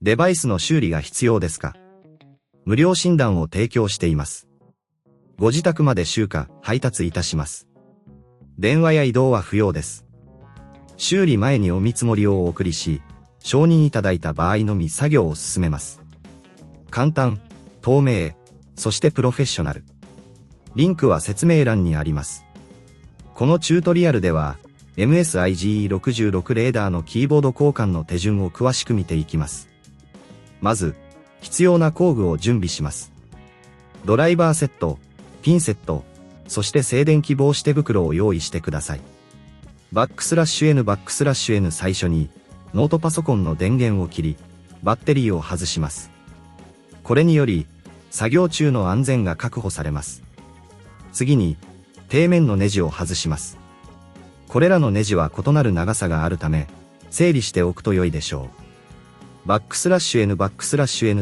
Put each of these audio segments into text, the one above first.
デバイスの修理が必要ですか？無料診断を提供しています。ご自宅まで集荷、配達いたします。電話や移動は不要です。修理前にお見積もりをお送りし、承認いただいた場合のみ作業を進めます。簡単、透明、そしてプロフェッショナル。リンクは説明欄にあります。このチュートリアルでは、MSI GE66 レーダーのキーボード交換の手順を詳しく見ていきます。まず、必要な工具を準備します。ドライバーセット、ピンセット、そして静電気防止手袋を用意してください。N 最初に、ノートパソコンの電源を切り、バッテリーを外します。これにより、作業中の安全が確保されます。次に、底面のネジを外します。これらのネジは異なる長さがあるため、整理しておくと良いでしょう。N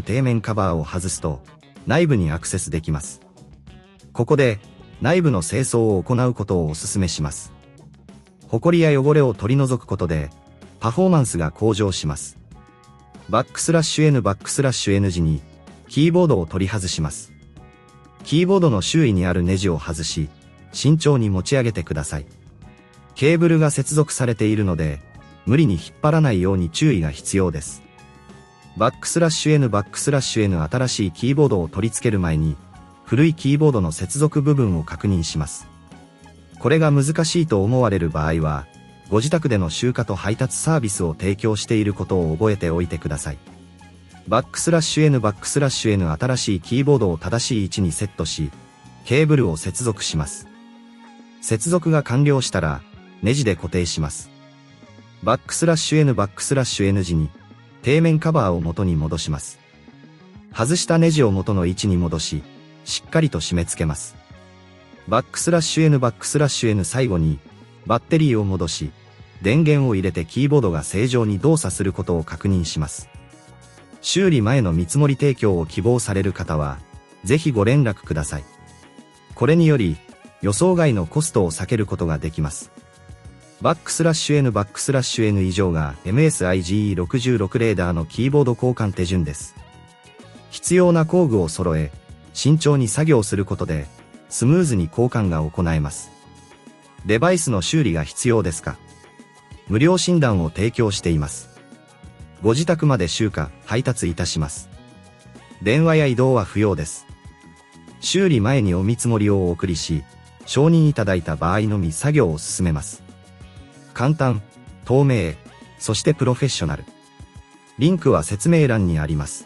底面カバーを外すと、内部にアクセスできます。ここで、内部の清掃を行うことをお勧めします。ホコリや汚れを取り除くことで、パフォーマンスが向上します。N 時に、キーボードを取り外します。キーボードの周囲にあるネジを外し、慎重に持ち上げてください。ケーブルが接続されているので、無理に引っ張らないように注意が必要です。N 新しいキーボードを取り付ける前に、古いキーボードの接続部分を確認します。これが難しいと思われる場合は、ご自宅での集荷と配達サービスを提供していることを覚えておいてください。N 新しいキーボードを正しい位置にセットし、ケーブルを接続します。接続が完了したら、ネジで固定します。N 時に、底面カバーを元に戻します。外したネジを元の位置に戻し、しっかりと締め付けます。N 最後に、バッテリーを戻し、電源を入れてキーボードが正常に動作することを確認します。修理前の見積もり提供を希望される方は、ぜひご連絡ください。これにより、予想外のコストを避けることができます。N 以上が MSI GE66 レーダーのキーボード交換手順です。必要な工具を揃え、慎重に作業することで、スムーズに交換が行えます。デバイスの修理が必要ですか？無料診断を提供しています。ご自宅まで集荷、配達いたします。電話や移動は不要です。修理前にお見積もりをお送りし、承認いただいた場合のみ作業を進めます。簡単、透明、そしてプロフェッショナル。リンクは説明欄にあります。